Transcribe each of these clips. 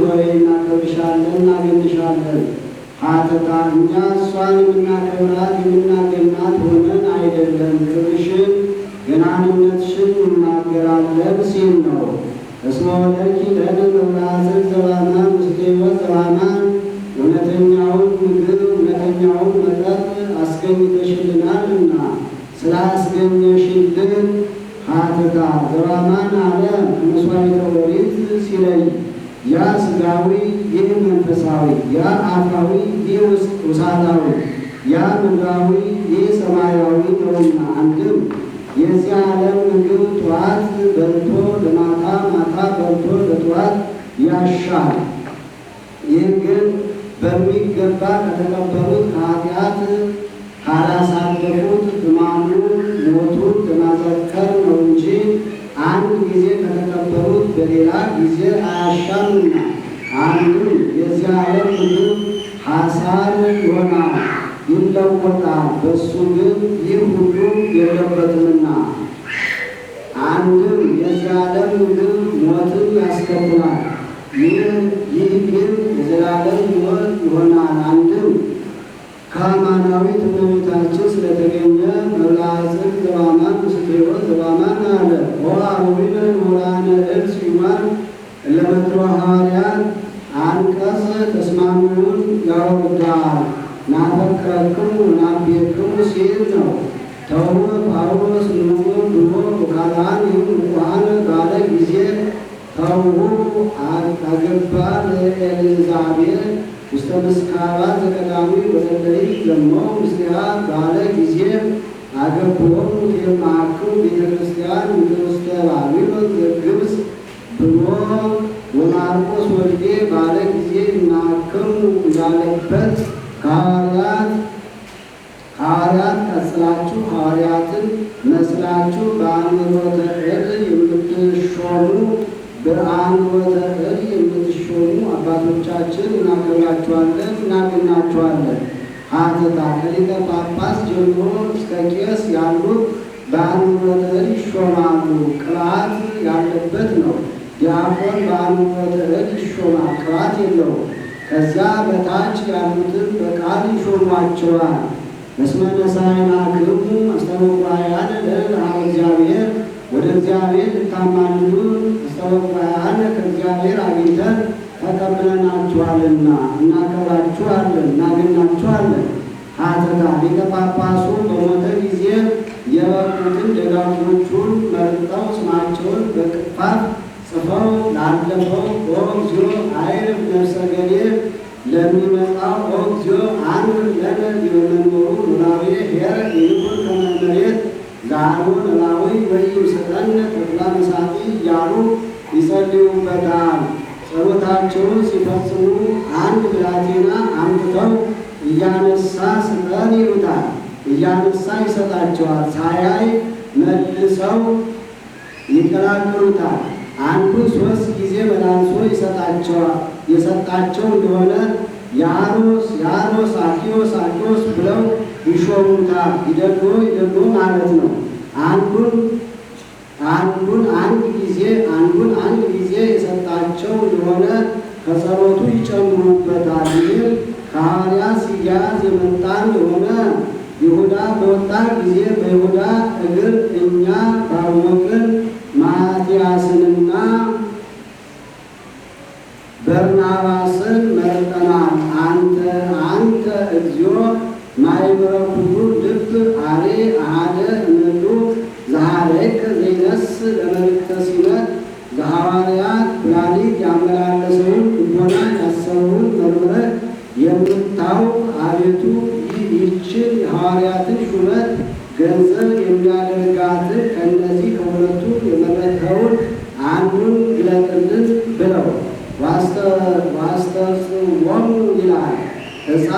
ሆይ እናከብርሻለን፣ እናገንሻለን። ሀተታ እኛ እሷን የምናከብራት የምናገናት ሆነን አይደለም፣ ክብርሽን ገናንነትሽን እናገራለን ሲል ነው። እስመ ወለድኪ ለነ መብራዝን ዘባማን ውስተ ሕይወት ዘባማን እውነተኛውን ምግብ እውነተኛውን መጠጥ አስገኝተሽልናልና ስላስገኘሽልን ሀተታ ዘባማን አለ ከመሥዋዕተ ኦሪት ሲለይ ያ ሥጋዊ ይህ መንፈሳዊ፣ ያ አፋዊ ይህ ውሳጣዊ፣ ያ ምድራዊ ይህ ሰማያዊ ነውና አንድም የዚህ ዓለም ምግብ ጠዋት በልቶ ለማታ ማታ በልቶ ለጠዋት ያሻል። ይህ ግን በሚገባ ከተቀበሉት ከኃጢአት ካላሳለፉት ሕማሙን ሞቱን ለማዘከር ነው እንጂ አንድ ጊዜ ከተቀበሉት በሌላ ጊዜ አያሻምና። አንድም የዚህ ዓለም ምግብ ሐሳር ይሆናል ይለወጣል፣ በሱ ግን ይህ ሁሉ የለበትምና። አንድም የዚህ ዓለም ምግብ ሞትን ያስከትላል፣ ይህ ግን የዘላለም ሕይወት ይሆናል። አንድም ከአማናዊት እመቤታችን ስለተገኘ መብራዝን ዘባማን ውስተ ሕይወት ዘባማን አለ። ወአበዊነ ኖራነ እድ ሲማን ለመክሮ ሐዋርያት አንቀጽ ተስማሚውን ያወርዳል። ናፈቅረክሙ ናቤክሙ ሲል ነው። ተው ጳውሎስ ንዑ ብሎ ወካልአን ንዑሐን ባለ ጊዜ ተው አገባ ለኤልዛቤል ውስተ ምስካባት ዘቀዳሚ ወለለይ ዘሞ ምስሊሃ ባለ ጊዜ አገብሮሙ የማዕክሙ ቤተ ክርስቲያን ውስተ ባቢሎን ዘግብፅ ብሎ ወማርቆስ ወልዴ ባለ ጊዜ እናክሙ እንዳለበት ሐዋርያት ቀጽላችሁ ሐዋርያትን መስላችሁ በአንብሮተ እድ የምትሾሙ በአንብሮተ እድ የምትሾሙ አባቶቻችን እናከብራችኋለን፣ እናገናችኋለን። ሀተታ ከሊቀ ጳጳስ ጀምሮ እስከ ቄስ ያሉት በአንብሮተ እድ ይሾማሉ። ቅባት ያለበት ነው። ዲያቆን በአንብሮተ እድ ይሾማል፣ ቅባት የለውም። ከዚያ በታች ያሉትን በቃል ይሾሟቸዋል። እስመ ነሣእናክሙ አስተበኩራያነ ለኀበ እግዚአብሔር ወደ እግዚአብሔር ልታማልዱን አስተበኩራያነ ከእግዚአብሔር አግኝተን ተቀብለናችኋልና እናከብራችኋለን፣ እናገናችኋለን። ሀተታ ሊቀ ጳጳሱ በሞተ ጊዜ የበቁትን ደጋጎቹን መርጠው ስማቸውን በቅፋት ጽፈው ላለፈው ኦግዚኦ አይርፍ ነፍሰ ገሌ ለሚመጣው ኦግዚኦ አንድ ለነ የመንበሩ ኑራቤ ሄረ ይሁን ከመመሬት ዛሩን ላዊ ወይም ሰጠነ ተክላ መሳጢ እያሉ ይጸልዩበታል። ጸሎታቸውን ሲፈጽሙ አንድ ብላቴና አምጥተው እያነሳ ስጠን ይሉታል። እያነሳ ይሰጣቸዋል። ሳያይ መልሰው ይቀላቅሉታል። አንዱ 3 ጊዜ መላልሶ ይሰጣቸዋል። የሰጣቸው እንደሆነ ያሮስ ያሮስ አኪዮስ አኪዮስ ብለው ይሾሙታል። ይደግሞ ማለት ነው። አንዱን አንድ ጊዜ የሰጣቸው እንደሆነ ከጸሎቱ ይጨምሩበታል። ይህም ከሐዋርያት ሲያዝ የመጣ እንደሆነ ይሁዳ በወጣ ጊዜ በይሁዳ እግር እኛ ባወቅን ማትያስንና በርናባስን መርጠናል። አንተ እግዚኦ ማይበረ ኩሉ ልብ አሬ አሃደ እምሉ ዘሃለይከ ዘይነስ ለመልእክተ ሲመት ዘሐዋርያት ብላሊት ያመላለሰውን ልቦና ያሰበውን መርምረህ የምታውቅ አቤቱ ይህችን የሐዋርያትን ሹመት ገንዘብ የሚያደርጋትን ከእነዚህ ከሁለቱ የመረጥኸውን አንዱን ግለጥልን ብለው ዋስተጽዎሙ ይላል። ዕፃ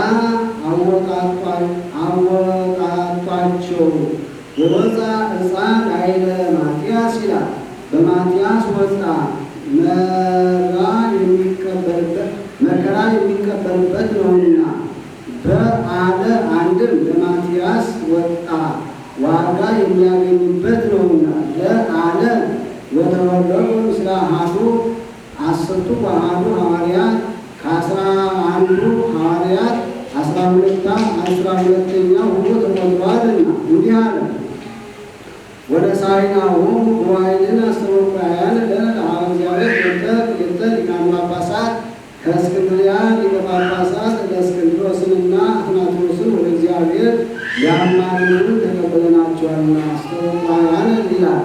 አወጣጧቸው ወወፃ ዕፃ ላዕለ ማትያስ ይላል። በማትያስ ወጣ መከራ የሚቀበልበት ነውና በአለ አንድም ለማትያስ ወጣ ዋጋ የሚያገኝበት ነውና ለአለ ወተወለዱ ምስለ አሐዱ 10ቱ አሐዱ ሐዋርያት 12ኛው ሁሉ ተቆጥሯልና እንዲህ አለ። ወደ ሳይናሆሙ ጉባኤልን አስተወካያን ለእግዚአብሔር የተ ሊቃነ ጳጳሳት ከእስክንድርያ ሊቀ ጳጳሳት ለእስክንድሮስንና አትናቴዎስን ወደ እግዚአብሔር ሊያማልዱ ተቀበለናቸዋልና። አስተወካያን ይላል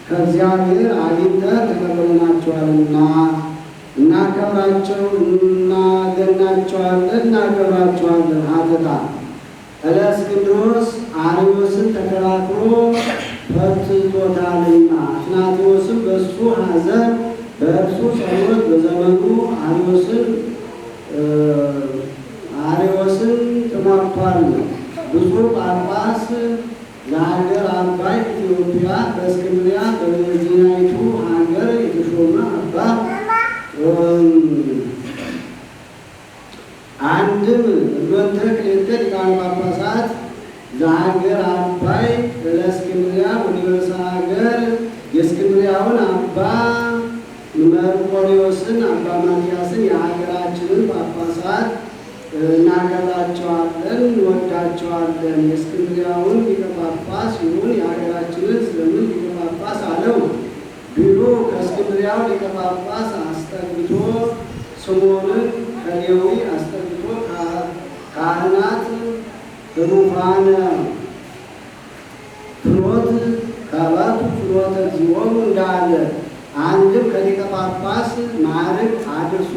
ከእግዚአብሔር አግኝተን ተቀበለናቸዋልና እናከብራቸዋለን። ሀተታ እለእስክንድሮስ አርዮስን ተከራክሮ ፈትቶታልና አትናቴዎስም በእሱ ሐዘን በእርሱ ጸሎት በዘመኑ አርዮስን ተሟግቷል። ብፁዕ ጳጳስ ለሀገር አባይ ኢትዮጵያ በእስክንድርያ በመዲናይቱ ሀገር የተሾመ አባ አንድም እሎተ ክልኤተ ሊቃነ ጳጳሳት ለሀገር አባይ ለእስክንድርያ ወደ ርዕሰ ሀገር የእስክንድርያውን አባ መርቆሬዎስን አባ ማትያስን የሀገራችንን ጳጳሳት እናከብራቸዋለን፣ እንወዳቸዋለን። የእስክንድርያውን ሊቀ ጳጳስ ይሁን የሀገራችንን ስለምን ሊቀ ጳጳስ አለው ቢሉ ከእስክንድርያው ሊቀ ጳጳስ አስጠግቶ ስምዖንን ከሌዊ አስጠግቶ ካህናት ሩፋነ ፍኖት ከበቱ ፍኖተ እግዚኦሙ እንዳለ አንድም ከሊቀ ጳጳስ ማዕረግ አድርሶ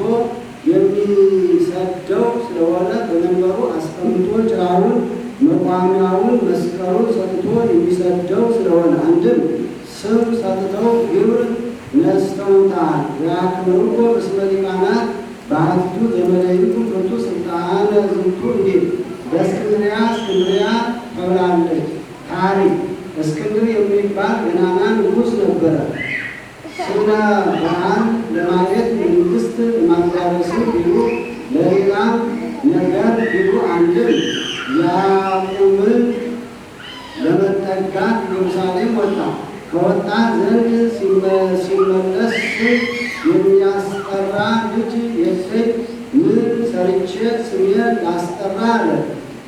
የሚሰደው ስለሆነ በመንበሩ አስቀምጦ ጭራውን መቋሚያውን መስቀሉን ሰጥቶ የሚሰደው ስለሆነ አንድም ስም ሰጥተው ግብር ነስተውታል። ያክብርኮ እስመ ሊቃናት በሀቲቱ ዘመናዊቱ ፍርቱ ስልጣነ ዝንቱ እንዲል በእስክንድርያ ተብላለች። ታሪክ እስክንድር የሚባል ገናና ንጉሥ ነበረ። ስነ በዓል ለማየት መንግስት ማዳረስን ቢሉ ለሌላም ነገር ቢሉ አንድም ያዕቆብን ለመጠጋት ኢየሩሳሌም ወጣ። ከወጣ ዘንድ ሲመለስ የሚያስጠራ ልጅ የለኝ፣ ምን ሰርቼ ስሜን ላስጠራ አለ።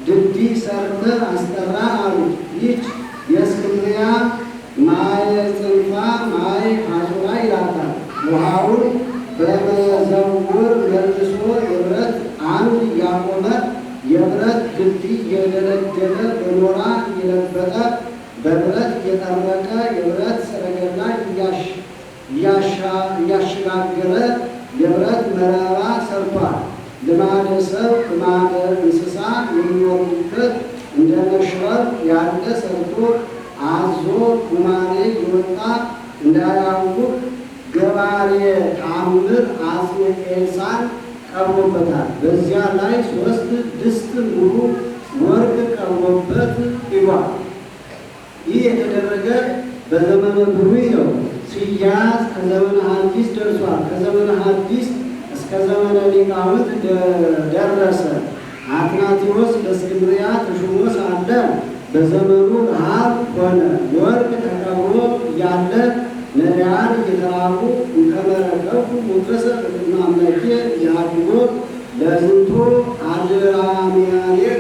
ድልድይ ሰርተህ አስጠራ አሉት። ይህች የእስክንድርያ ማየ ጽንፋ ማይ ሐጹራ ይላታል። ውሃውን በመዘውር መልሶ የብረት አምድ እያቆመ የብረት ድልድይ እየደለደለ በኖራ እየለበጠ በብረት እየጠረቀ የብረት ሰረገላ እያሸጋገረ የብረት መረባ ሰርቷል። ልማደ ሰብ ልማደ እንስሳ የሚወርዱበት እንደ መሽረብ ያለ ሰርቶ አዞ ጉማሬ የወጣ እንዳያውቅ ገባሬ ተአምር አጽመ ኤልሳዕ ቀርቦበታል። በዚያ ላይ 3 ድስት ሙሉ ወርቅ ቀርቦበት ይሏል። ይህ የተደረገ በዘመነ ብሉይ ነው። ሲያዝ ከዘመነ ሐዲስ ደርሷል። ከዘመነ ሐዲስ እስከ ዘመነ ሊቃውንት ደረሰ። አትናቴዎስ በእስክንድርያ ተሾሞ ሳለ በዘመኑ ረሃብ ሆነ። ወርቅ ተቀብሮ ያለ ነዳያን እየተራቡ ከመረከቡ ሞገሰ በቅድመ አምላኬ ያድጎ ለዝንቱ አድማሌቅ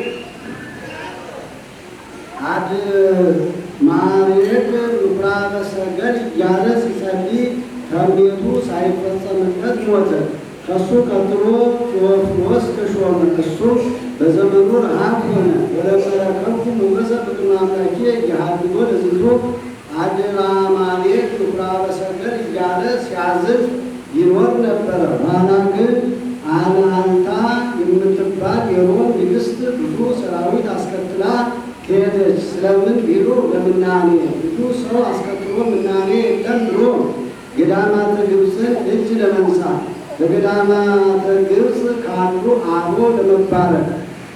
ምኩራበ ሰገድ እያለ ሲጸልይ ተምኔቱ ሳይፈጸምለት ሞተ። ከሱ ቀጥሎ ቴዎፍሎስ ተሾመ። እሱም በዘመኑ ረሃብ ሆነ። ወለመረከቡ ሞገሰ በቅድመ አምላኬ ያድጎ ለዝንቱ አድማሌቅ ምኩራበ ሰገድ እያለ ሲያዝን ይኖር ነበረ። ኋላ ግን አናልታ የምትባል የሮም ንግሥት ብዙ ሰራዊት አስከትላ ሄደች። ስለምን ቢሉ ለምናኔ ብዙ ሰው አስከትሎ ምናኔ የለም ብሎ ገዳማተ ግብፅን እጅ ለመንሳት በገዳማተ ግብፅ ካሉ አቦ ለመባረክ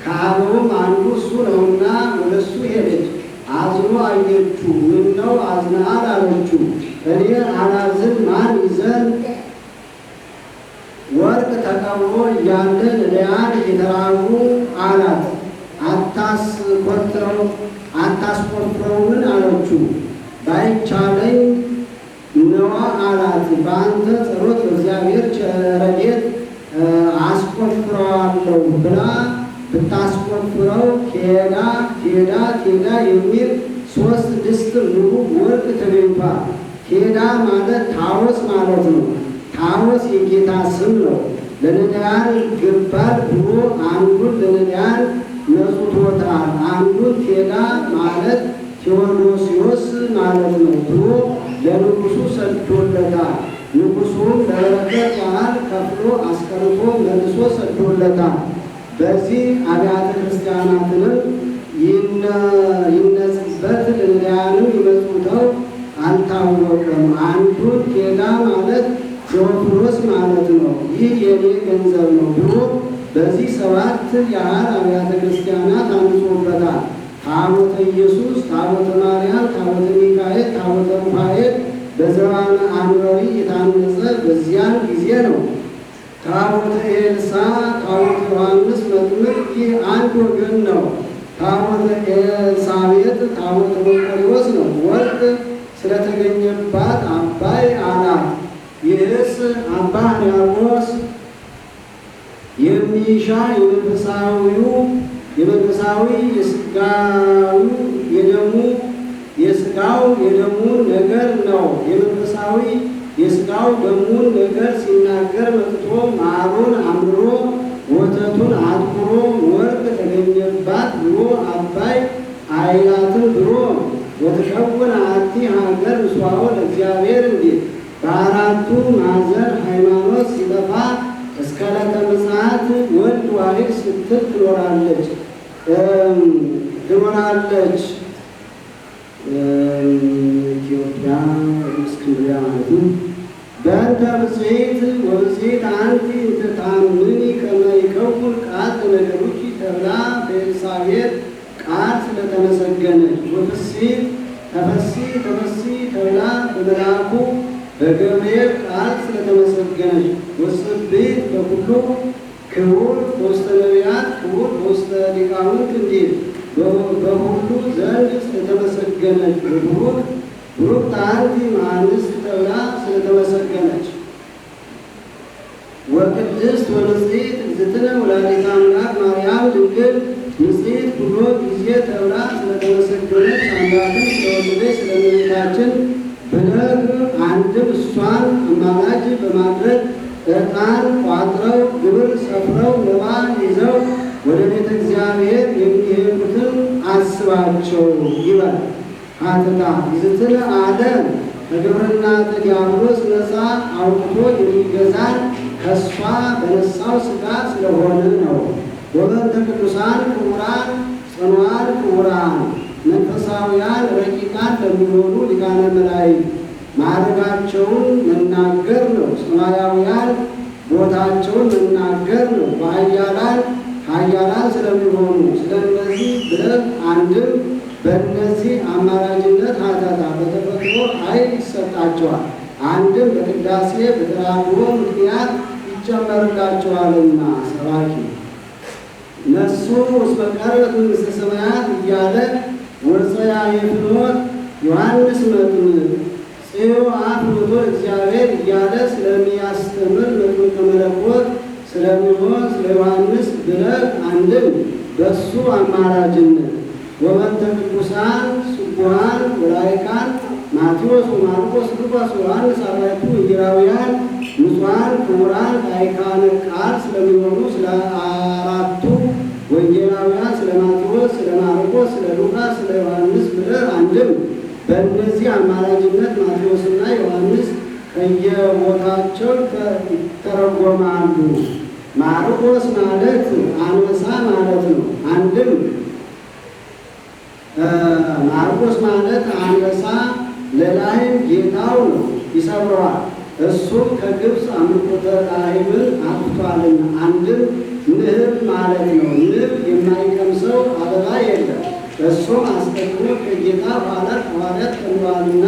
ከአቦም አንዱ እሱ ነውና ወደ እሱ ሄደች። አዝኖ አየችው። ምነው አዝነሃል አለችው። እኔ አላዝን ማን ይዘን ወርቅ ተቀብሮ እያለ ነዳያን እየተራቡ አላት። አታስቆፍረውን አለችው። ባይቻለኝ ነዋ አላት። በአንተ ጸሎት በእግዚአብሔር ረድኤት አስቆፍረዋለሁ ብላ ብታስቆፍር ተሰብስበው ኬዳ ኬዳ ኬዳ የሚል 3 ድስት ሙሉ ወርቅ ተገኝቷል። ኬዳ ማለት ታቦት ማለት ነው። ታቦት የጌታ ስም ነው። ለነዳያን ይገባል ብሎ አንዱን ለነዳያን መጽቶታል። አንዱን ኬዳ ማለት ቴዎዶስዮስ ማለት ነው ብሎ ለንጉሱ ሰጥቶለታል። ንጉሱም ለበረከት ያህል ከፍሎ አስቀርቶ መልሶ ሰጥቶለታል። በዚህ አብያተ ክርስቲያናትንም ይነጽበት ለነዳያንም ይመጽውተው አልታወቀም። አንዱን ኬዳ ማለት ቴዎፍሎስ ማለት ነው። ይህ የኔ ገንዘብ ነው ብሎ በዚህ 7 ያህል አብያተ ክርስቲያናት አንጾበታል። ታቦተ ኢየሱስ፣ ታቦተ ማርያም፣ ታቦተ ሚካኤል፣ ታቦተ ሩፋኤል በዘባነ አንበሪ የታነጸ በዚያን ጊዜ ነው። ታቦተ ኤልሳ፣ ታቦተ ዮሐንስ መጥምቅ ይህ አንድ ወገን ነው። ታቦተ ኤልሳቤጥ፣ ታቦተ መርቆሬዎስ ነው። ወርቅ ስለተገኘባት አባይ አላት። ይህስ አባ ሕርያቆስ የሚሻ የመንፈሳዊ የስጋው የደሙን ነገር ነው። የመንፈሳዊ የስጋው ደሙን ነገር ሲናገር መጥቶ ማሩን አምሮ ወተቱን አጥቁሮ ወርቅ ተገኘባት ብሎ አባይ አይላትን ብሎ ወተሸወነ አቲ ሀገር ምስዋዖ ለእግዚአብሔር እንዲል በአራቱ ማዕዘን ሃይማኖት ሲጠፋ እስከ ዕለተ ምጽአት ወልድ ዋሕድ ስትል ትኖራለች። ኢትዮጵያ እስክንድርያ ማለት ነው። በእንተ ብፅዕት ወብፅዕት አንቲ እንተ ተአምኒ ከመ ይከውን ቃል ለነገሮች ተብላ በኤልሳቤጥ ቃል ስለተመሰገነች ወፍሥሕት ተፈሥሒ ተብላ በመልአኩ በገብርኤል ቃል ስለተመሰገነች ወጽብሕት በኩሉ ክቡር በውስተ ነቢያት ክቡር በውስተ ሊቃውንት እንዲል በሁሉ ዘንድ ስለተመሰገነች ቡሩክት አንቲ እምአንስት ተብላ ስለተመሰገነች ወቅድስት ወንጽሕት እግዝእትነ ወላዲተ አምላክ ማርያም ድንግል ንጽሕት ብሎ ጊዜ ተብላ ስለተመሰገነች አምላክን ስለወለደች ስለእመቤታችን ብለህ አንድም እሷን አማላጅ በማድረግ ዕጣን ቋጥረው ግብር ሰፍረው መባ ይዘው ወደ ቤተ እግዚአብሔር የሚሄዱትን አስባቸው ይበል። ሀተታ ይዝትነ ዓለም ከግብርና ዲያብሎስ ነፃ አውጥቶ የሚገዛን ከእሷ በነሳው ሥጋ ስለሆነ ነው። ወበንተ ቅዱሳን ክቡራን ጽኑዓን ክቡራን መንፈሳውያን ረቂቃን ለሚሆኑ ሊቃነ መላእክት ማዕረጋቸውን መናገር ነው። ሰማያውያን ቦታቸውን መናገር ነው። ኃያላን ስለሚሆኑ ስለነዚህ ብለህ አንድም በእነዚህ አማላጅነት ሀተታ በተፈጥሮ ኃይል ይሰጣቸዋል፣ አንድም በቅዳሴ በተራድኦ ምክንያት ይጨመርላቸዋልና። ሰባኪ ነሱ እስመ ቀርበት መንግሥተ ሰማያት እያለ ወፀያ የፍኖት ዮሐንስ መጥምቅ ጽዮን ፍኖቶ እግዚአብሔር እያለ ስለሚያስተምር መጥምቀ መለኮት ስለሚሆን ስለ ዮሐንስ ብለህ አንድም በሱ አማላጅነት ወበንተ ቅዱሳን ስቡሐን ወላይካን ማቴዎስ ወማርቆስ ሉቃስ ወዮሐንስ አርባዕቱ ወንጌላውያን ንጹሐን ክቡራን ላይካነ ቃል ስለሚሆኑ ስለ አራቱ ወንጌላውያን ስለ ማቴዎስ፣ ስለ ማርቆስ፣ ስለ ሉቃስ፣ ስለ ዮሐንስ ብለህ አንድም በእነዚህ አማላጅነት ማቴዎስና ዮሐንስ ከየቦታቸው ይተረጎማሉ። ማርቆስ ማለት አንበሳ ማለት ነው። አንድም ማርቆስ ማለት አንበሳ ለላህም ጌታው ነው፣ ይሰብረዋል። እሱም ከግብፅ አምልኮተ ላህምን አጥፍቷልና። አንድም ንብ ማለት ነው። ንብ የማይቀምሰው አበባ የለም። እሱም አስቀድሞ ከጌታ በኋላ ሐዋርያት ተምሯልና።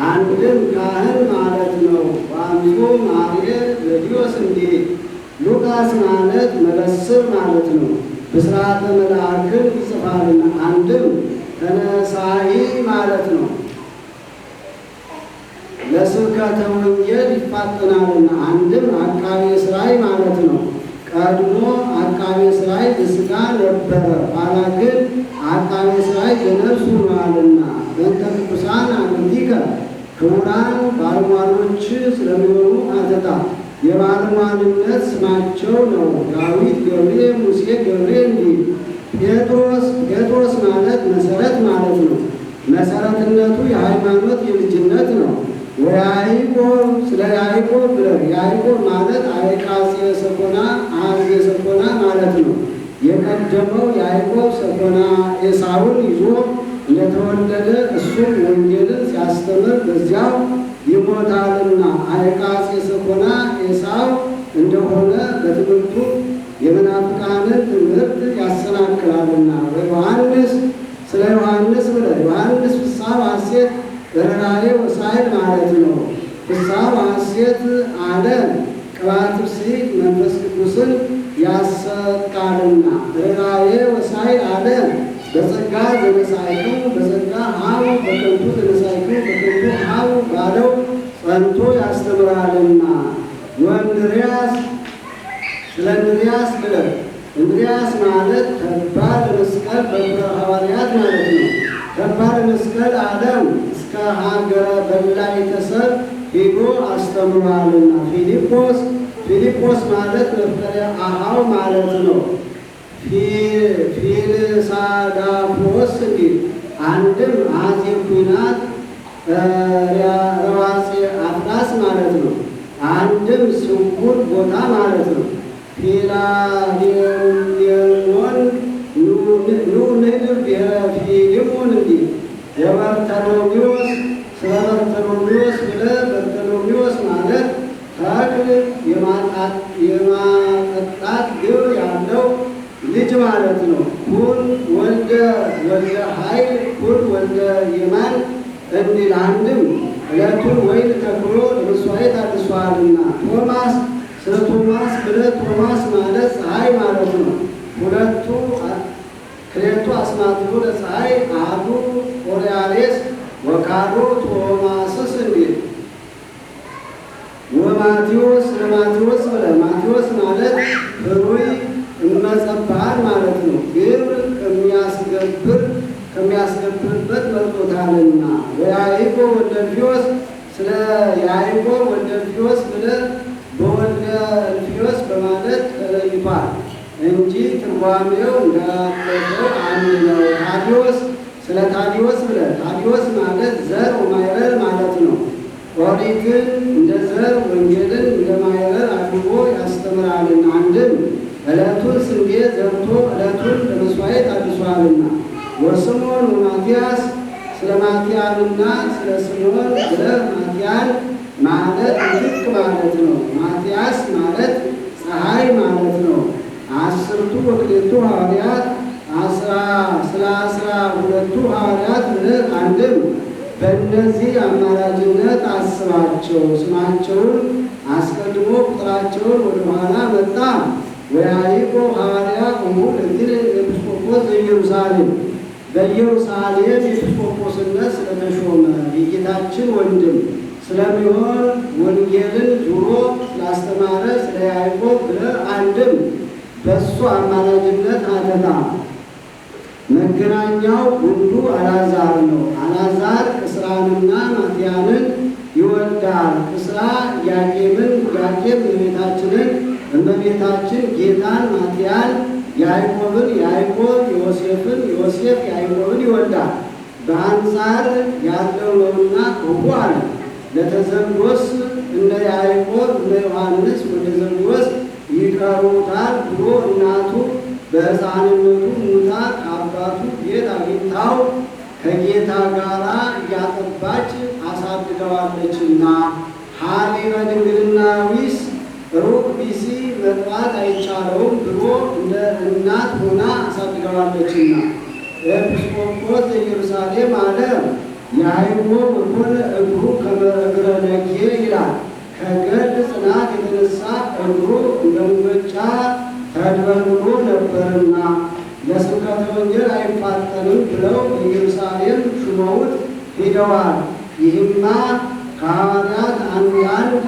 አንድም ካህን ማለት ነው። በአምጾ ማርየ ዘዲዮስ እንዲህ ሉቃስ ማለት መበስር ማለት ነው። ብስራተ መልአክን ይጽፋልና። አንድም ተነሳሂ ማለት ነው። ለስብከተ ወንጌል ይፋጠናልና። አንድም አቃቤ ሥራይ ማለት ነው። ቀድሞ አቃቤ ሥራይ በሥጋ ነበረ። ክቡራን ባለሟሎች ስለሚሆኑ አተታ የባለሟልነት ስማቸው ነው። ዳዊት ገብሬ፣ ሙሴ ገብሬ እንዲል። ጴጥሮስ ማለት መሰረት ማለት ነው። መሰረትነቱ የሃይማኖት የልጅነት ነው። ወያዕቆብ ስለ ያዕቆብ ብለው ያዕቆብ ማለት አይቃጼ ሰኮና አዜ ሰኮና ማለት ነው። የቀደመው ያዕቆብ ሰኮና ኤሳውን ይዞ እንደተወለደ እሱም ወንጌልን ሲያስተምር በዚያው ይሞታልና አይቃጼ ሰኮና ኤሳው እንደሆነ በትምህርቱ የመናፍቃንን ትምህርት ያሰናክላልና። ዮሐንስ ስለ ዮሐንስ ብለህ ዮሐንስ ፍስሐ ወሐሴት ርኅራኄ ወሳይል ማለት ነው። ፍስሐ ወሐሴት አለ ቅባት ብፅዕት መንፈስ ቅዱስን ያሰጣልና። ርኅራኄ ወሳይል አለ በጸጋ ዘነሣእክሙ በጸጋ ሀቡ በከንቱ ዘነሣእክሙ በከንቱ ሀቡ ባለው ጸንቶ ያስተምራልና። ወእንድርያስ ስለ እንድርያስ ብለህ እንድርያስ ማለት ከባድ መስቀል በኩረ ሐዋርያት ማለት ነው። ከባድ መስቀል ዓለም እስከ ሀገረ በላዕተ ሰብእ ሄዶ አስተምሯልና። ፊልጶስ ማለት መፍቀሬ አኀው ማለት ነው። ፊልሳዳፎስ እንዲል አንድም አፄ ኩናት ረዋፄ አፍላስ ማለት ነው። አንድም ስውር ቦታ ማለት ነው። ፊላዴሞን ንድር ፊሊሞን እንዲል የበርተሎሜዎስ ስለ በርተሎሜዎስ ብለህ በርተሎሜዎስ ማለት ተክል የማጠጣት ግብር ያለው ልጅ ማለት ነው። ኩን ወልደ ኃይል ኩን ወልደ የማን እንዲል አንድም ዕለቱን ወይን ተክሎ ለመሥዋዕት አድርሷልና። ቶማስ ስለ ቶማስ ብለህ ቶማስ ማለት ፀሐይ ማለት ነው። ሁለቱ ክሌቱ አስማትሁ ለፀሐይ አሐዱ ኦርያሌስ ወካልኡ ቶማስስ እንዲል። ወማቴዎስ ስለ ማቴዎስ ብለህ ማቴዎስ ማለት ሕሩይ እመጸባል ማለት ነው። ግብር ከሚያስገብርበት መርጦታልና። ወያዕቆብ ወልደ እልፍዮስ ስለ ያዕቆብ ወልደ እልፍዮስ ብለህ በወልደ እልፍዮስ በማለት ተለይቷል እንጂ ትርጓሜው እንዳለፈው አንድ ነው። ታዲዮስ ስለ ታዲዮስ ብለህ ታዲዮስ ማለት ዘር ወማይረር ማለት ነው። ኦሪትን እንደ ዘር ወንጌልን እንደ ማይረር አድርጎ ያስተምራልና። አንድም ዕለቱን ስንዴ ዘርቶ ዕለቱን ለመሥዋዕት አድርሷልና። ወስምዖን ወማትያስ ስለ ማትያንና ስለ ስምዖን ብለህ ማትያን ማለት ልክ ማለት ነው። ማትያስ ማለት ፀሐይ ማለት ነው። 10ቱ ወክሌቱ ሐዋርያት ስለ 12ቱ ሐዋርያት ብለህ አንድም በእነዚህ አማላጅነት አስባቸው። ስማቸውን አስቀድሞ ቁጥራቸውን ወደኋላ መጣ። ወያዕቆብ ሐዋርያ እሙር እንዲል ኤጲስቆጶስ ዘኢየሩሳሌም በኢየሩሳሌም ኤጲስቆጶስነት ስለተሾመ የጌታችን ወንድም ስለሚሆን ወንጌልን ዙሮ ስላስተማረ ስለ ያዕቆብ ብለህ አንድም በእሱ አማላጅነት አተታ። መገናኛው ጉንዱ አልዓዛር ነው። አልዓዛር ቅስራንና ማትያንን ይወልዳል። ቅስራ ያቄምን፣ ያቄም እመቤታችንን፣ እመቤታችን ጌታን፣ ማትያን ያዕቆብን፣ ያዕቆብ ዮሴፍን፣ ዮሴፍ ያዕቆብን ይወልዳል። በአንጻር ያለው ነውና ክፉ አለ። ለተዘንዶስ እንደ ያዕቆብ እንደ ዮሐንስ ወደ ዘንዶስ ይቀሩታል ብሎ እናቱ በሕፃንነቱ ሙታ ከአባቱ ቤት አግኝታው ከጌታ ጋር እያጠባች አሳድገዋለችና። ሀሊበ ድንግልናዊስ ሩቅ ቢሲ መጥራት አይቻለውም ብሎ እንደ እናት ሆና አሳድገዋለችና። ኤጲስቆጶስ ዘኢየሩሳሌም አለ ያዕቆብ እኮነ እግሩ ከመ እግረ ነጌ ይላል። ከገድ ጽናት የተነሳ እግሩ እንደ ሙገጫ ተድበልብሎ ነበርና ለስብከተ ወንጌል አይፋጠንም ብለው ኢየሩሳሌም ሹመውት ሂደዋል። ይህማ ከሐዋርያት አንዳንድ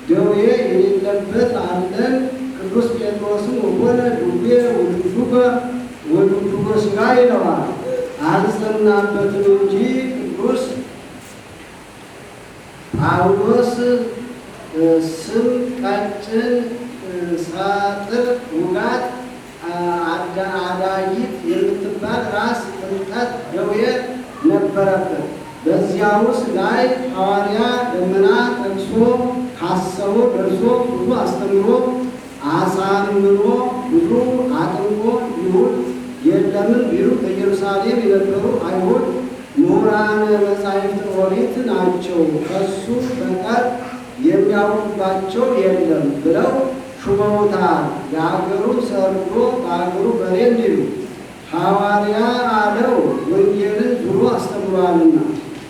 ደዌ የሌለበት አለን። ቅዱስ ጴጥሮስም ወኮነ ዱቤ ወዱዱበ ሥጋ ይለዋል። አልጸናበትም እንጂ ጳውሎስ ስም ቀጭን ሳጥር ውጋት አዳጊት የምትባል ራስ ጥልቀት ደዌ ነበረበት። በዚያውስ ላይ ሐዋርያ ደመና ጠቅሶ ካሰቦ ደርሶ ብዙ አስተምሮ አሳምኖ ብዙ አጥምቆ ይሁን የለምን ቢሉ በኢየሩሳሌም የነበሩ አይሁድ ምሁራነ መጻሕፍተ ኦሪት ናቸው፣ ከሱ በቀር የሚያውቁባቸው የለም ብለው ሹመውታል። የአገሩ ሰርዶ በአገሩ በሬ እንዲሉ ሐዋርያ አለው ወንጌልን ዙሮ አስተምሯልና።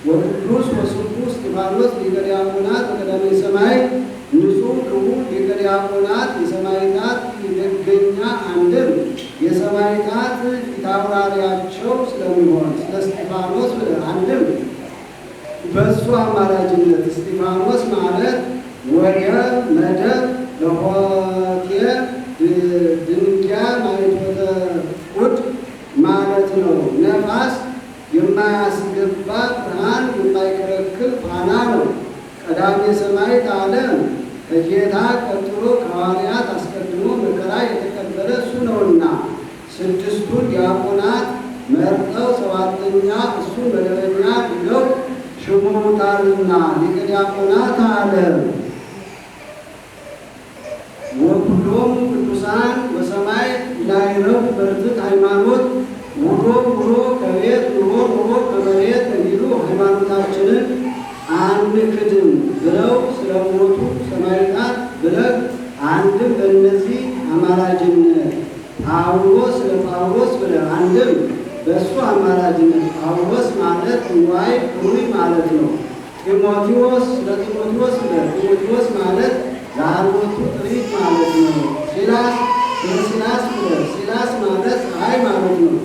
ወቅዱስ ወስቁ እስጢፋኖስ ሊቀ ዲያቆናት በቀዳማዊ ሰማይ ንጹሕ ክቡር ሊቀ ዲያቆናት የሰማዕታት ደገኛ አንድም የሰማዕታት ፊታውራሪያቸው ስለሚሆን ስለ እስጢፋኖስ አንድም በእሱ አማላጅነት እስጢፋኖስ ማለት ወደ መደብ ለሆቴ ድንጋይ ማይቶተ ውድ ማለት ነው። ነፋስ የማያስገባ ብርሃን የማይከለክል ፋና ነው። ቀዳሜ ሰማዕት ዓለም ከጌታ ቀጥሎ ከሐዋርያት አስቀድሞ መከራ የተቀበለ እሱ ነውና ስድስቱን ዲያቆናት መርጠው ሰባተኛ እሱን መደበኛ ብለው ሹመውታልና ሊቀ ዲያቆናት አለ። ወኩሎም ቅዱሳን በሰማይ ላይረፍ በርትዕ ሃይማኖት ውሎ ውሎ ከቤት ኑሮ ኑሮ ከመሬት እንዲሉ ሃይማኖታችንን አንክድም ብለው ስለሞቱ ሰማዕታት ብለህ አንድም በእነዚህ አማላጅነት ጳውሎስ ስለ ጳውሎስ ብለህ አንድም በእሱ አማላጅነት ጳውሎስ ማለት ንዋይ ሕሩይ ማለት ነው። ጢሞቴዎስ ስለ ጢሞቴዎስ ብለህ ጢሞቴዎስ ማለት ለአርቦቱ ጥሪት ማለት ነው። ሲላስ ስለ ሲላስ ብለህ ሲላስ ማለት ፀሐይ ማለት ነው።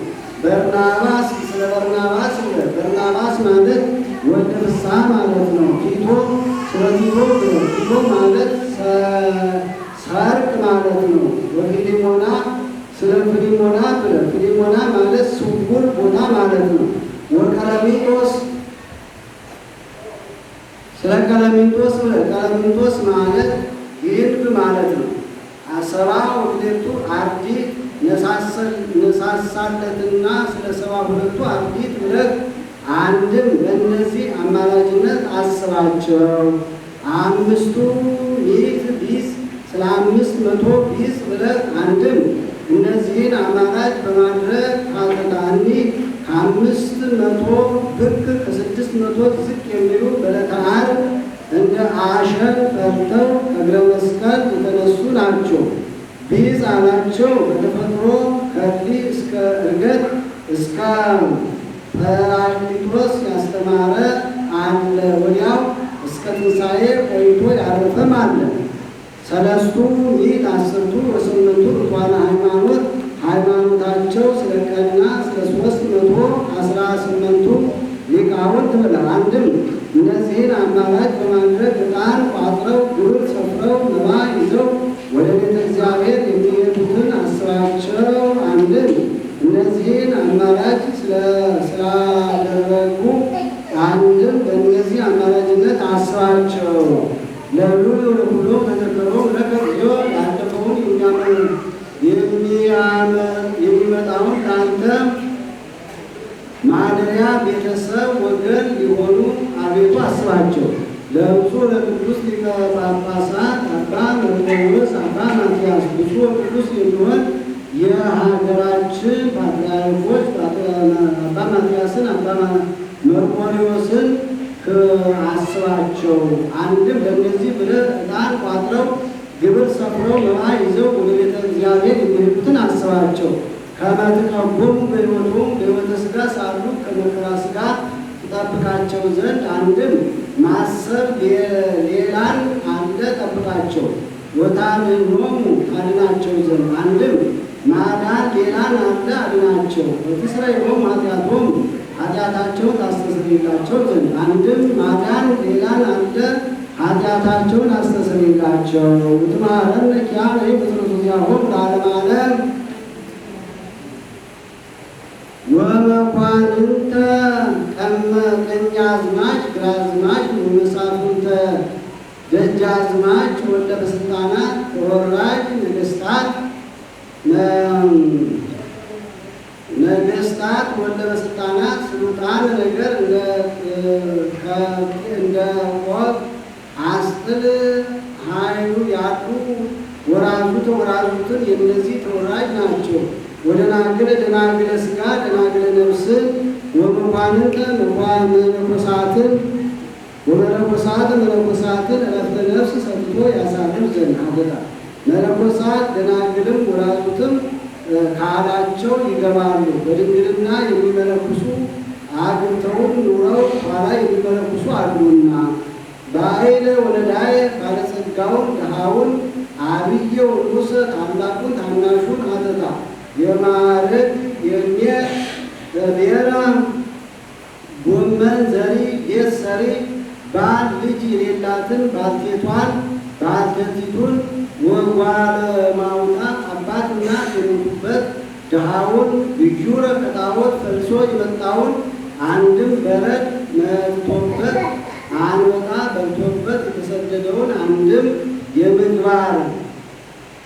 በርናባስ ስለ በርናባስ ብለህ በርናባስ ማለት ወልደ ፍስሐ ማለት ነው። ቲቶ ስለ ቲቶ ብለህ ቲቶ ማለት ሰርቅ ማለት ነው። ወፊሊሞና ስለ ፊሊሞና ብለህ ፊሊሞና ማለት ስውር ቦታ ማለት ነው። ወቀለሚንጦስ ስለ ቀለሚንጦስ ብለህ ቀለሚንጦስ ማለት ግንብ ማለት ነው። ሰባ ወክሌቱ አርዲት ነሳሳለትና ስለ 72ቱ አርዲት ብለህ አንድም በእነዚህ አማላጅነት አስባቸው። 500 ቢስ ስለ 500 ቢስ ብለህ አንድም እነዚህን አማላጅ በማድረግ ካልተዳኒ ከ500 ብቅ ከ600 ዝቅ የሚሉ በዕለተ ዓርብ እንደ አሸን ፈርተው ከእግረ መስቀል የተነሱ ናቸው። ቢዝ አላቸው በተፈጥሮ ከሊ እስከ እርገት እስከ ጰራቅሊጦስ ያስተማረ አለ። ወዲያው እስከ ትንሣኤ ቆይቶ ያረፈም አለ። 3 ምዕት 10ቱ ወ8ቱ ርቱዓነ ሃይማኖት ሃይማኖታቸው ስለቀና ስለ 318ቱ ሊቃውንት ብለህ አንድም እነዚህን አማላጅ በማድረግ ዕጣን ቋጥረው ግብር ሰፍረው መባ ይዘው ወደ ቤተ እግዚአብሔር የሚሄዱትን አስባቸው። አንድም እነዚህን አማላጅ ስላደረጉ አንድም በእነዚህ አማላጅነት አስባቸው። ለሉ ለሁሉ ተዘከረው ለከርዮ ያለፈውን የሚመጣውን ከአንተ ማደሪያ ቤተሰብ ወገን ሊሆኑ አቤቱ አስባቸው። ለብፁዕ ለቅዱስ ሊቀ ጳጳሳት አባ መርቆሬዎስ አባ ማትያስ ብፁዕ ቅዱስ የሚሆን የሀገራችን ፓትርያርኮች አባ ማትያስን አባ መርቆሬዎስን አስባቸው። አንድም ለእነዚህ ብለህ ዕጣን ቋጥረው ግብር ሰፍረው መባ ይዘው ወደ ቤተ እግዚአብሔር የሚሄዱትን አስባቸው። ከመትቀቦሙ በሕይወቶም በሕይወተ ሥጋ ሳሉ ከመከራ ሥጋ ትጠብቃቸው ዘንድ አንድም ማሰብ ሌላን አለ ጠብቃቸው። ወታድኅኖሙ ታድናቸው ዘንድ አንድም ማዳን ሌላን አለ አድናቸው። ወትስረይሎሙ ኃጢአቶሙ ኃጢአታቸውን ታስተሰርይላቸው ዘንድ አንድም ማዳን ሌላን አለ ኃጢአታቸውን አስተሰርይላቸው። ወትምሃረነ ኪያነ በትረሱዚያሆሙ ለዓለመ ዓለም ወመኳንንተ ቀኛዝማች ግራዝማች ወመሳፍንተ ደጃዝማች ወልደ በስልጣናት ተወራጅ ነገስታት ወልደ በስልጣናት ስልጣን ነገር እንደ ቆብ አስጥል ኃይሉ ያሉ ወራዙትን የእነዚህ ተወራጅ ናቸው። ወደናግለ ደናግለ ሥጋ ደናግለ ነፍስን ወመኳንንተ መነኮሳትን መነኮሳትን ዕረፍተ ነፍስ ሰጥቶ ያሳልፍ ዘንድ አደራ። መነኮሳት ደናግልም ወራዙትም ካላቸው ይገባሉ። በድንግልና የሚመለኩሱ አግብተውም ኑረው ኋላ የሚመለኩሱ አሉና ባይለ ወለዳይ ባለጸጋውን ድሃውን አብየ ወንጉሰ ታላቁን ታናሹን አተታ የማዕረግ ብሔራ ጎመን ዘሪ ቤት ሰሪ ባል ልጅ የሌላትን ባልቴቲቱን ወጓለ ማውጣት አባትና የሞቱበት ድሃውን ብዩረ ከጣዖት ፈልሶ የመጣውን አንድም በረድ መጥቶበት አንበጣ በልቶበት የተሰደደውን አንድም የምግባር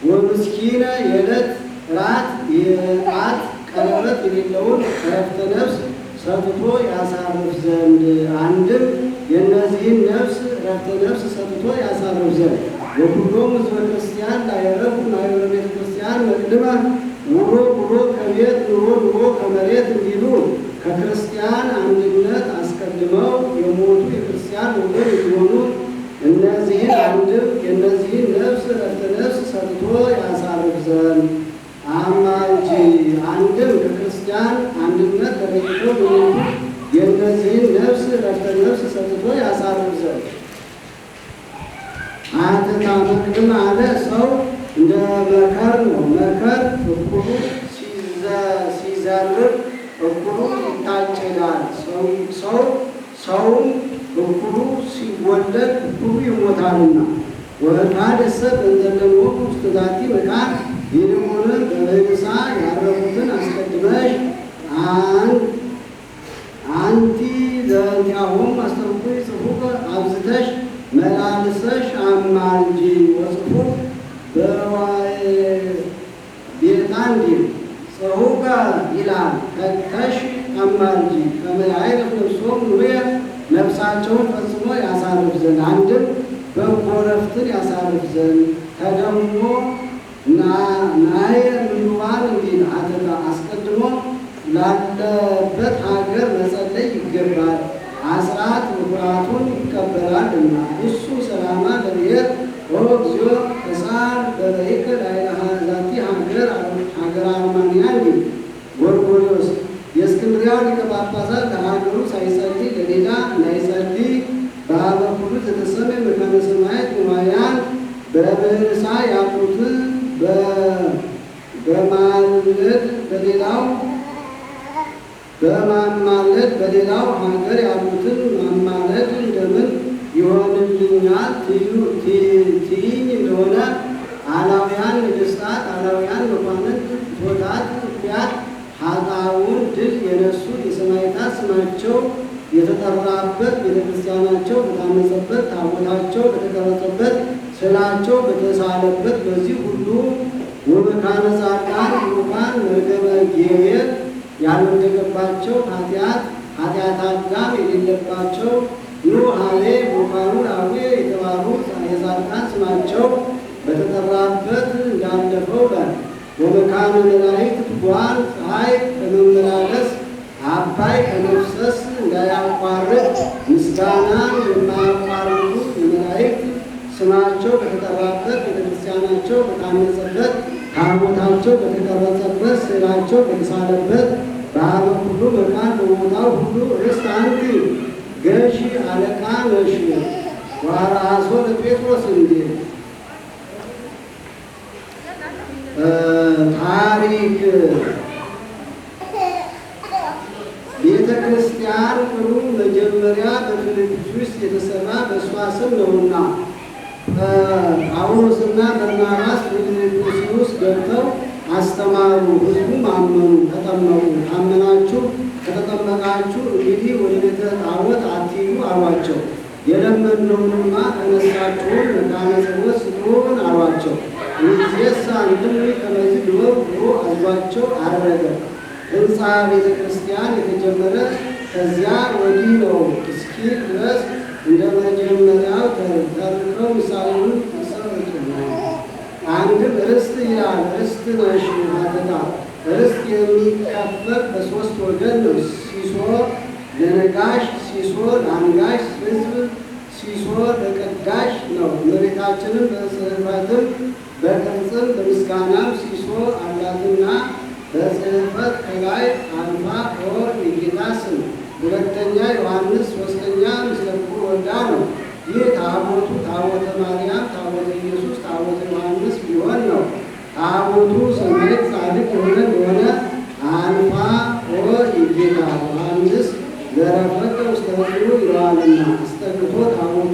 ወምስኪነ የዕለት ራት የጣት ቀለበት የሌለውን ዕረፍተ ነፍስ ሰጥቶ ያሳርፍ ዘንድ አንድም የእነዚህን ነፍስ ዕረፍተ ነፍስ ሰጥቶ ያሳርፍ ዘንድ ወኩሎም ሕዝበ ክርስቲያን ላይረፉ ማኅበረ ቤተ ክርስቲያን መቅድመ ውሎ ከቤት ኑሮ ከመሬት እንዲሉ ከክርስቲያን አንድነት አስቀድመው የሞቱ የክርስቲያን ወገን የሚሆኑ እነዚህን አንድም የእነዚህን ነፍስ ዕረፍተ ነፍስ ሰጥቶ ያሳርፍ ዘንድ አማልጂ አንድም ከክርስቲያን አንድነት ተለይቶ የሞቱ የእነዚህን ነፍስ ዕረፍተ ነፍስ ሰጥቶ ያሳርፍ ዘንድ አተታ መቅድም አለ። ሰው እንደ መከር ነው። መከር እኩሉ ሲዘርብ እኩሉ ይታጨዳል። ሰውም እኩሉ ሲወለድ እኩሉ ይሞታልና ወካደሰ በእንዘለሎ ውስጥ ዛቲ መካን ይልቁንም በበይሳ ያረፉትን አስቀድመሽ አንቲ ዘእንቲአሆሙ አስተርኩይ ጽፉፈ አብዝተሽ መላልሰሽ አማልጂ ወጽፉ በዋይ ቤታ እንዲል ጽሑፈ ይላል ከተሽ አማልጂ ከመያይረፍ ነፍሶም ኑየ ነፍሳቸውን ፈጽሞ ያሳርፍ ዘንድ አንድም በጎ ዕረፍትን ያሳርፍ ዘንድ ተደምሞ ናየ ምንዋን እንዲል አተታ አስቀድሞ ላለበት ሀገር መጸለይ ይገባል። አስራት ምኩራቱን ይቀበላልና እሱ ሰላማ ለብሔር ወእግዚኦ ተሳል በበይከ ላይለ ዛቲ ሀገር አርማንያ እንዲል ጎርጎርዮስ የእስክንድርያው ሊቀ ጳጳሳት ለሀገሩ ሳይጸልይ ለሌላ እንዳይጸልይ በበኩሉ ዘተሰሜ መካነ ሰማያት ንዋያን በብህርሳ ያሉትን በማማለድ በሌላው ሀገር ያሉትን ማማለድ እንደምን ይሆንልኛል ትይኝ እንደሆነ አላውያን ነገሥታት አላውያን መኳንንት ቶታት እኩያት ኃጣውውን ድል የነሱ የሰማዕታት ስማቸው የተጠራበት ቤተክርስቲያናቸው በታነጸበት ታቦታቸው በተቀረጸበት ስዕላቸው በተሳለበት በዚህ ሁሉ ወመካነ ጻድቃን ሩቃን መርገመ ጌቤር ያልወደቀባቸው ኃጢአት አዳም የሌለባቸው ኑሃቤ ቦካኑ ዳዌ የተባሉ የጻድቃን ስማቸው በተጠራበት እንዳለፈው ጋር ወመካነ መላእክት ትጓን ፀሐይ ከመመላለስ አባይ ከመፍሰስ እንዳያቋርጥ ምስጋናን የማያቋርጡ የመላእክት ስማቸው በተጠራበት ቤተክርስቲያናቸው በታነጸበት ታቦታቸው በተቀረጸበት ስዕላቸው በተሳለበት በአበ ሁሉ መካን በቦታው ሁሉ ርስት አንድ ገዢ አለቃ ነሽ ዋርአሶ ለጴጥሮስ እንዲል ታሪክ ቤተ ክርስቲያን ቅሉ መጀመሪያ በፊልጵስዩስ የተሰራ በእሷ ስም ነውና ጳውሎስና በርናባስ ፊልጵስዩስ ገብተው አስተማሩ። ሕዝቡም አመኑ፣ ተጠመቁ። ታመናችሁ ከተጠመቃችሁ እንግዲህ ወደ ቤተ ጣዖት አትሂዱ አሏቸው። የለመነውንማ ተነሳችሁን መካነ ጸሎት ስትሆን አሏቸው። እዚህስ አንትም ከመዚህ ድወው ብሎ አዟቸው አደረገ። ሕንፃ ቤተ ክርስቲያን የተጀመረ ከዚያ ወዲህ ነው እስኪል ድረስ እንደ መጀመሪያው ተርከው ምሳሌውን ተሰሩት ነው። አንድም ርስት ይላል። ርስት ነሽ ሀተታ ርስት የሚከፈል በሦስት ወገን ነው። ሲሶ ለነጋሽ፣ ሲሶ ለአንጋሽ ሕዝብ፣ ሲሶ ለቀዳሽ ነው። እመቤታችንም በጽሕፈትም በቅርጽም በምስጋናም ሲሶ አላትና በጽሕፈት ከላይ አልፋ ኦር የጌታ ስም፣ ሁለተኛ ዮሐንስ፣ ሦስተኛ ምስለ ክቡር ወልዳ ነው። ይህ ታቦቱ ታቦተ ማርያም፣ ታቦተ ኢየሱስ፣ ታቦተ ዮሐንስ ቢሆን ነው። ታቦቱ ሰማዕት ጻድቅ የሆነ እንደሆነ አልፋ ኦር የጌታ ዮሐንስ ዘረፈቀ ውስተ ሕዝቡ ይለዋልና አስጠግቶ ታቦቱ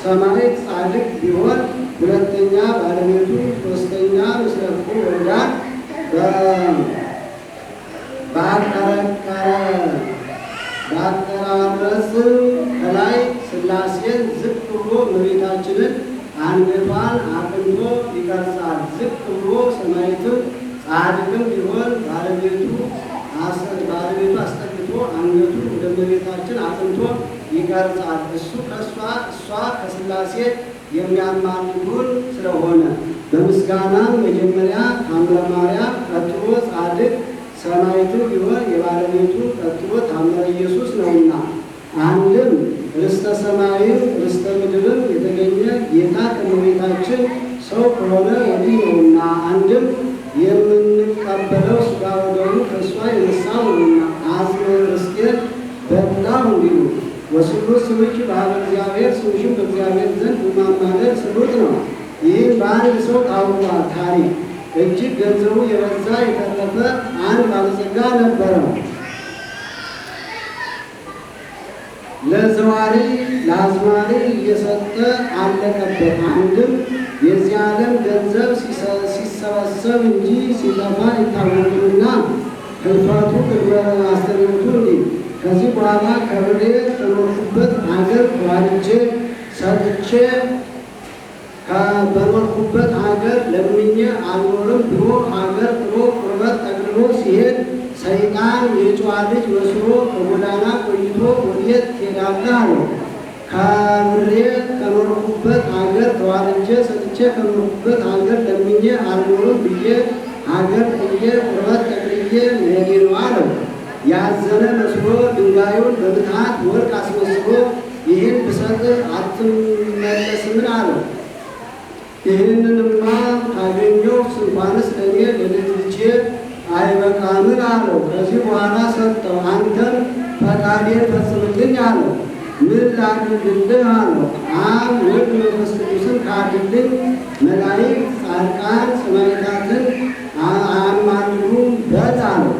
ሰማዕት ጻድቅ ቢሆን ሁለተኛ ባለቤቱ፣ ሦስተኛ ምስለ ክቡር ወልዳ በአጠራረስ ከላይ ሥላሴን ዝቅ ብሎ እመቤታችንን አንገቷን አቅንቶ ይቀርጻል። ዝቅ ብሎ ሰማዕትም ጻድቅም ቢሆን ባለቤቱ አስጠግቶ አንገቱን ወደ እመቤታችን አቅንቶ ይቀርጻል። እሱ ከእሷ እሷ ከሥላሴ የሚያማልዱን ስለሆነ በምስጋናም መጀመሪያ ታምረ ማርያም፣ ቀጥሎ ጻድቅ ሰማዕትም ቢሆን የባለቤቱ ቀጥሎ ታምረ ኢየሱስ ነውና፣ አንድም ርስተ ሰማይም ርስተ ምድርም የተገኘ ጌታ ከእመቤታችን ሰው ከሆነ ወዲህ ነውና፣ አንድም የምንቀበለው ሥጋ ወደሙ ከእሷ የነሳው ነውና፣ አጽመ ርስቴን በላሁ እንዲሉ ወስሉስ ስምኪ በኀበ እግዚአብሔር፣ ስምሽም በእግዚአብሔር ዘንድ በማማለድ ስሉጥ ነው። ይህን በአንድ ሰው ታውቋል። ታሪክ እጅግ ገንዘቡ የበዛ የተረፈ አንድ ባለጸጋ ነበረ። ለዘዋሪ ለአዝማሪ እየሰጠ አለቀበት። አንድም የዚህ ዓለም ገንዘብ ሲሰበሰብ እንጂ ሲጠፋ ይታወቅምና ሕልፈቱ ቅድመ አስተርእዮቱ እንዲህ ከዚህ በኋላ ከብሬ ከኖርኩበት አገር ተዋልጄ ሰጥቼ በኖርኩበት ሀገር ለምኜ አልኖርም ብሎ ሀገር ጥሎ ቁርበት ጠቅልሎ ሲሄድ ሰይጣን የጨዋ ልጅ መስሎ በጎዳና ቆይቶ ወዴት ትሄዳለህ አለው። ከብሬ ከኖርኩበት ሀገር ተዋልጄ ሰጥቼ ከኖርኩበት ሀገር ለምኜ አልኖርም ብዬ ሀገር ጥዬ ቁርበት ጠቅልዬ መሄዴ ነው አለው። ያዘነ መስሎ ድንጋዩን በምትሃት ወርቅ አስመስሎ ይህን ብሰጥ አትመለስምን አለው። ይህንንማ ካገኘው እንኳንስ ለእኔ ለልጄ አይበቃምን አለው። ከዚህ በኋላ ሰጠው። አንተም ፈቃዴን ፈጽምልኝ አለው። ምን ላድርግልህ አለው። አብ ወልድ መንፈስ ቅዱስን ካድልኝ፣ መላእክት ጻድቃን ሰማዕታትን አያማልዱም በል አለው።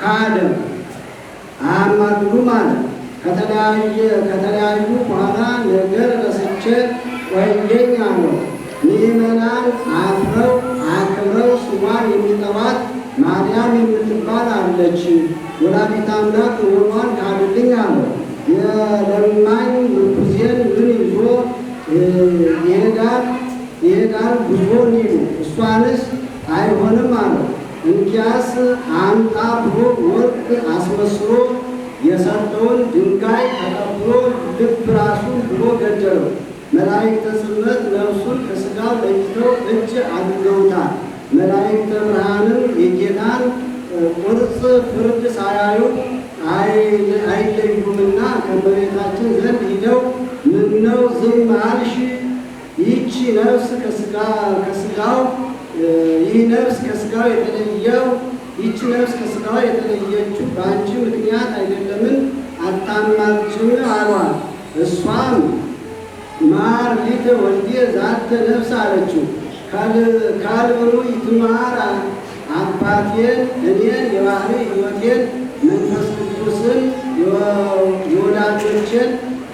ካደም አያማልዱም አለ። ከተለያዩ በኋላ ነገር ረስቼ ቆየኝ አለው። ምእመናን አፍረው አክብረው ስሟን የሚጠሯት ማርያም የምትባል አለች። ወላዲተ አምላክ መሆኗን ካድልኝ አለው። የለማኝ ምርኩዜን ምን ይዞ ይሄዳል ጉዞ እንዲሉ እሷንስ አይሆንም አለው። እንኪያስ አምጣ ብሎ ወርቅ አስመስሎ የሰጠውን ድንጋይ ተቀብሎ ልብ ራሱን ብሎ ገደለው። መላእክተ ጽልመት ነፍሱን ከሥጋው ለይተው እጅ አድርገውታል። መላእክተ ብርሃንም የጌታን ቁርጽ ፍርድ ሳያዩ አይለዩምና ከእመቤታችን ዘንድ ሂደው ምነው ዝም አልሽ? ይህች ነፍስ ከሥጋው ይህ ነፍስ ከሥጋው የተለየው ይህች ነፍስ ከሥጋው የተለየችው በአንቺ ምክንያት አይደለምን? አታማልጅም አሏት። እሷም ማር ሊተ ወልዴ ዛተ ነፍስ አለችው። ካልብሩ ይትማር አባቴን እኔን የባህሪ ሕይወቴን መንፈስ ቅዱስን የወዳጆችን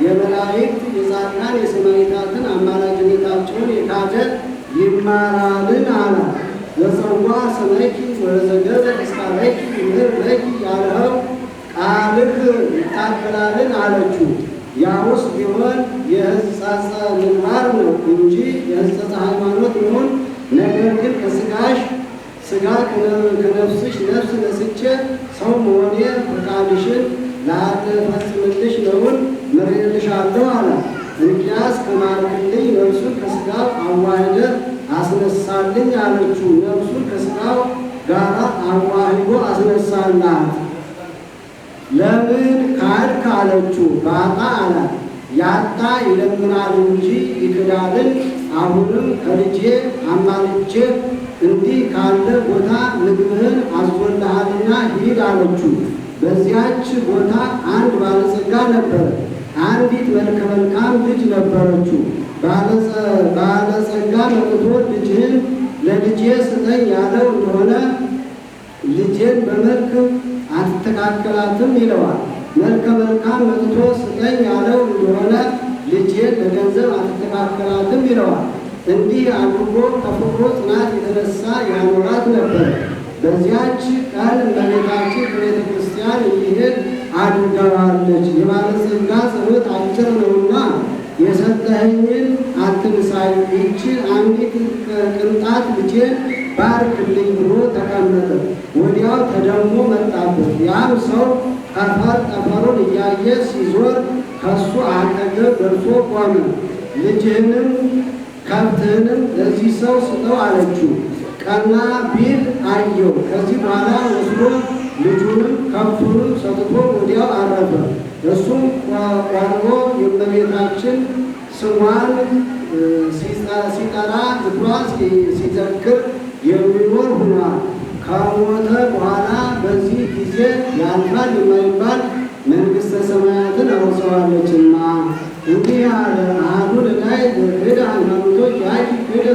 የመላእክት የጻድቃን የሰማዕታትን አማላጅነታቸውን የካደ ይማራልን አለ። ዘጸዋ ሰማይኪ ወዘገበ እስካለኪ ይምር ለኪ ያልኸው ቃልህ ይታገላልን አለችው። ያውስ ቢሆን የሕጸጸ ምግባር ነው እንጂ የሕጸጸ ሃይማኖት መሆን። ነገር ግን ከሥጋሽ ሥጋ ከነፍስሽ ነፍስ ነስቼ ሰው መሆኔ ፈቃድሽን ላልፈጽምልሽ ነውን? ምሬልሻለሁ አላት። እንኪያስ ከማርክልኝ ነፍሱን ከሥጋው አዋህደ አስነሳልኝ አለችው። ነፍሱን ከሥጋው ጋር አዋህዶ አስነሳላት። ለምን ካድክ አለችው። ባጣ አላት። ያጣ ይለምናል እንጂ ይክዳልን? አሁንም ከልጄ አማልቼ እንዲህ ካለ ቦታ ምግብህን አዞልሃልና ሂድ አለችው። በዚያች ቦታ አንድ ባለጸጋ ነበረ። አንዲት መልከ መልካም ልጅ ነበረችው። ባለጸጋ መጥቶ ልጅህን ለልጄ ስጠኝ ያለው እንደሆነ ልጄን በመልክ አትተካከላትም ይለዋል። መልከ መልካም መጥቶ ስጠኝ ያለው እንደሆነ ልጄን በገንዘብ አትተካከላትም ይለዋል። እንዲህ አድርጎ ከፍቅሩ ጽናት የተነሳ ያኖራት ነበር። በዚያች ቀን እመቤታችን ከቤተ ክርስቲያን እንዲሄድ አድርገዋለች። የባለጸጋ ጸሎት አጭር ነውና የሰጠኸኝን አትንሳይ፣ ይህችን አንዲት ቅንጣት ልጄን ባርክልኝ ብሎ ተቀመጠ። ወዲያው ተደሞ መጣበት። ያም ሰው ጠፈሩን እያየ ሲዞር ከሱ አጠገብ ደርሶ ቆመ። ልጅህንም ከብትህንም ለዚህ ሰው ስጠው አለችው። ቀና ቢል አየው። ከዚህ በኋላ ወስዶ ልጁንም ከብቱንም ሰጥቶ ወዲያው አረፈ። እሱም ቆርቦ የእመቤታችን ስሟን ሲጠራ ዝክሯን ሲዘክር የሚኖር ሆኗል። ከሞተ በኋላ በዚህ ጊዜ ያልፋል የማይባል መንግሥተ ሰማያትን አውርሰዋለችና እንዲህ አለ። አሐዱ ለላይ ክህደ ሃይማኖቶች ያኪ ክህደ